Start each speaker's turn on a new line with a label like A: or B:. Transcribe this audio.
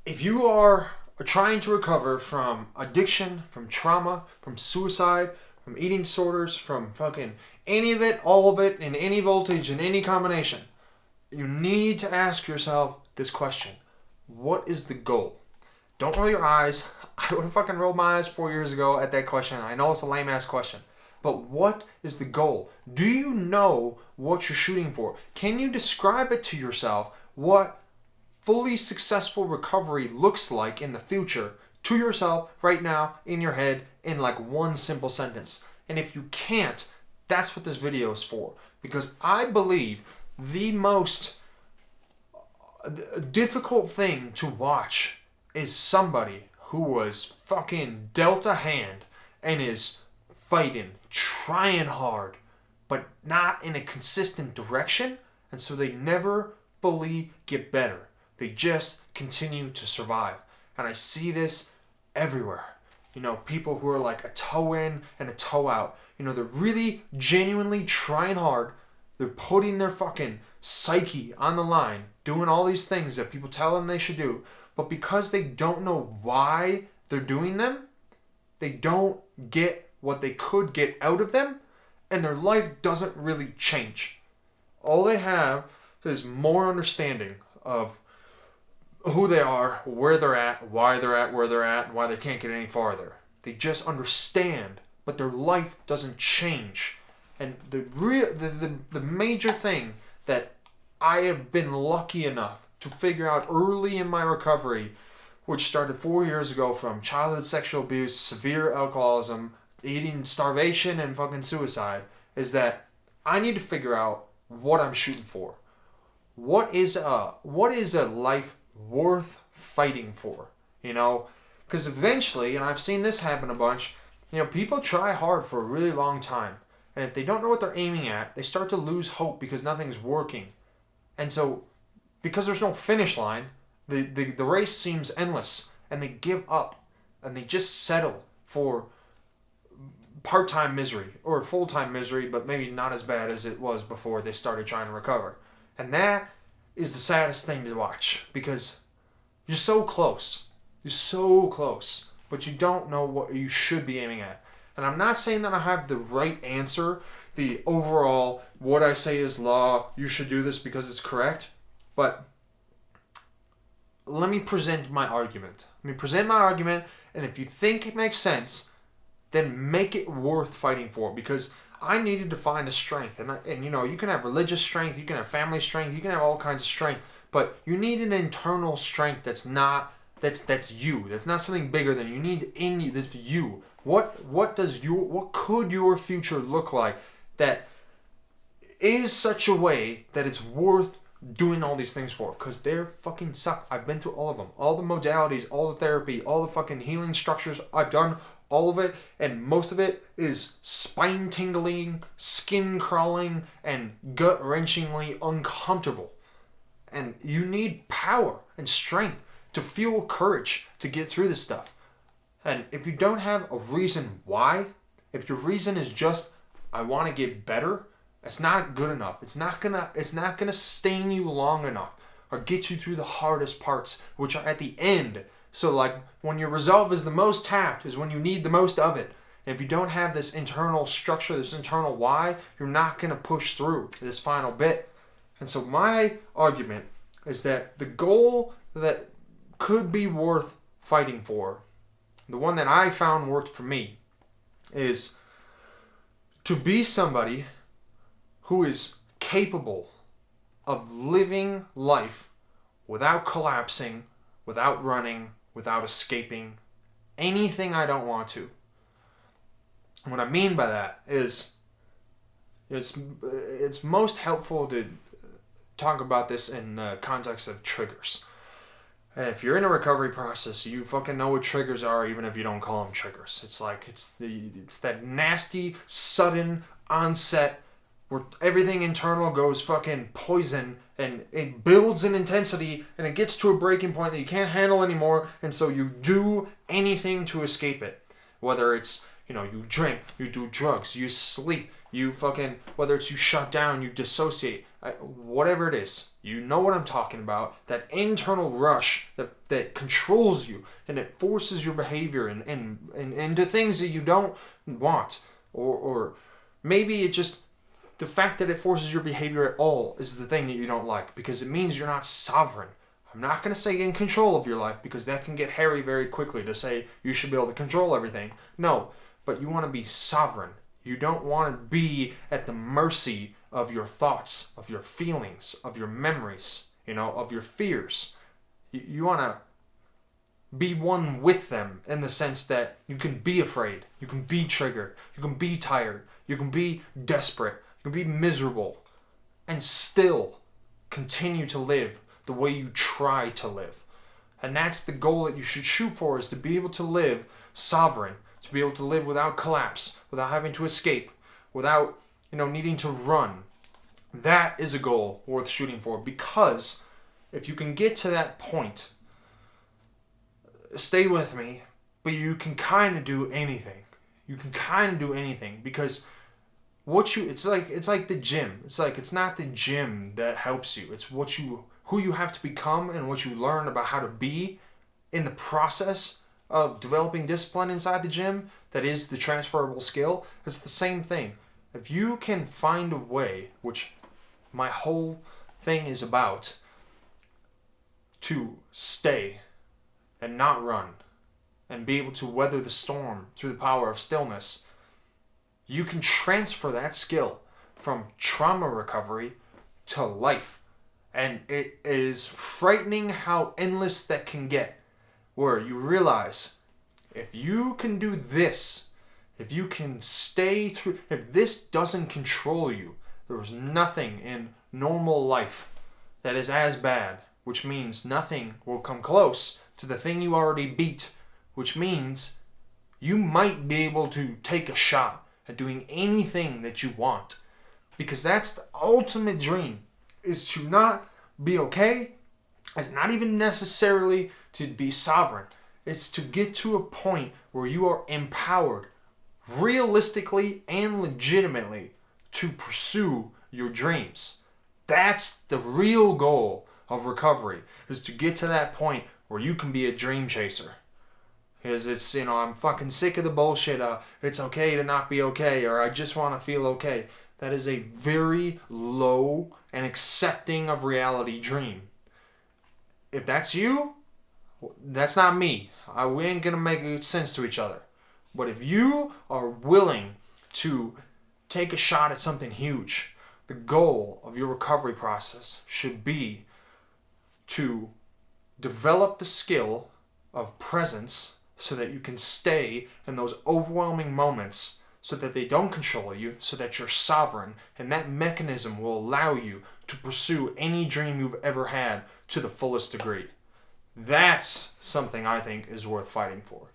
A: if you are trying to recover from addiction, from trauma, from suicide, from eating disorders, from fucking any of it, all of it, in any voltage, in any combination, you need to ask yourself this question. What is the goal? Don't roll your eyes. I would have fucking rolled my eyes 4 years ago at that question. I know it's a lame ass question. But what is the goal? Do you know what you're shooting for? Can you describe it to yourself what fully successful recovery looks like in the future to yourself right now in your head in like one simple sentence? And if you can't, that's what this video is for. Because I believe the most difficult thing to watch is somebody who was fucking dealt a hand and is fighting, trying hard, but not in a consistent direction, and so they never fully get better. They just continue to survive. And I see this everywhere. You know, people who are like a toe in and a toe out. You know, they're really genuinely trying hard. They're putting their fucking psyche on the line, doing all these things that people tell them they should do. But because they don't know why they're doing them, they don't get what they could get out of them, and their life doesn't really change. All they have is more understanding of who they are, where they're at, why they're at where they're at, and why they can't get any farther. They just understand, but their life doesn't change. And the major thing that I have been lucky enough to figure out early in my recovery, which started 4 years ago from childhood sexual abuse, severe alcoholism, eating, starvation, and fucking suicide, is that I need to figure out what I'm shooting for. What is a life worth fighting for? You know, because eventually, and I've seen this happen a bunch, you know, people try hard for a really long time, and if they don't know what they're aiming at, they start to lose hope because nothing's working. And so, because there's no finish line, the race seems endless, and they give up, and they just settle for part-time misery or full-time misery, but maybe not as bad as it was before they started trying to recover. And that is the saddest thing to watch, because you're so close. You're so close, but you don't know what you should be aiming at. And I'm not saying that I have the right answer, the overall, what I say is law, you should do this because it's correct, but let me present my argument. And if you think it makes sense, then make it worth fighting for, because I needed to find a strength. And you know, you can have religious strength, you can have family strength, you can have all kinds of strength, but you need an internal strength that's you. That's not something bigger than you need in you. That's you. What could your future look like that is such a way that it's worth doing all these things for? Because they're fucking suck. I've been through all of them. All the modalities, all the therapy, all the fucking healing structures. I've done all of it, and most of it is spine tingling, skin crawling, and gut wrenchingly uncomfortable. And you need power and strength to fuel courage to get through this stuff. And if you don't have a reason why, if your reason is just, I want to get better, it's not good enough. It's not gonna sustain you long enough or get you through the hardest parts, which are at the end. So like when your resolve is the most tapped is when you need the most of it. And if you don't have this internal structure, this internal why, you're not going to push through this final bit. And so my argument is that the goal that could be worth fighting for, the one that I found worked for me, is to be somebody who is capable of living life without collapsing, without running, without escaping anything I don't want to. What I mean by that is it's most helpful to talk about this in the context of triggers. And if you're in a recovery process, you fucking know what triggers are, even if you don't call them triggers. It's like it's that nasty, sudden onset where everything internal goes fucking poison, and it builds in intensity, and it gets to a breaking point that you can't handle anymore, and so you do anything to escape it. Whether it's, you know, you drink, you do drugs, you sleep, you fucking, whether it's you shut down, you dissociate, whatever it is. You know what I'm talking about. That internal rush that controls you and it forces your behavior and into things that you don't want. Or maybe it just, the fact that it forces your behavior at all is the thing that you don't like, because it means you're not sovereign. I'm not going to say in control of your life, because that can get hairy very quickly to say you should be able to control everything. No, but you want to be sovereign. You don't want to be at the mercy of your thoughts, of your feelings, of your memories, of your fears. You want to be one with them in the sense that you can be afraid, you can be triggered, you can be tired, you can be desperate, you can be miserable, and still continue to live the way you try to live. And that's the goal that you should shoot for, is to be able to live sovereign, to be able to live without collapse, without having to escape, without, needing to run. That is a goal worth shooting for, because if you can get to that point, stay with me, but you can kind of do anything. You can kind of do anything, because it's like the gym. It's not the gym that helps you. It's who you have to become and what you learn about how to be in the process of developing discipline inside the gym that is the transferable skill. It's the same thing. If you can find a way, which my whole thing is about, to stay and not run and be able to weather the storm through the power of stillness, you can transfer that skill from trauma recovery to life. And it is frightening how endless that can get, where you realize if you can do this, if you can stay through, if this doesn't control you, there's nothing in normal life that is as bad, which means nothing will come close to the thing you already beat, which means you might be able to take a shot at doing anything that you want. Because that's the ultimate dream, is to not be okay. It's not even necessarily to be sovereign. It's to get to a point where you are empowered, realistically and legitimately, to pursue your dreams. That's the real goal of recovery, is to get to that point where you can be a dream chaser. Because it's, I'm fucking sick of the bullshit. It's okay to not be okay, or I just want to feel okay. That is a very low and accepting of reality dream. If that's you, that's not me. We ain't gonna make sense to each other. But if you are willing to take a shot at something huge, the goal of your recovery process should be to develop the skill of presence so that you can stay in those overwhelming moments, so that they don't control you, so that you're sovereign, and that mechanism will allow you to pursue any dream you've ever had to the fullest degree. That's something I think is worth fighting for.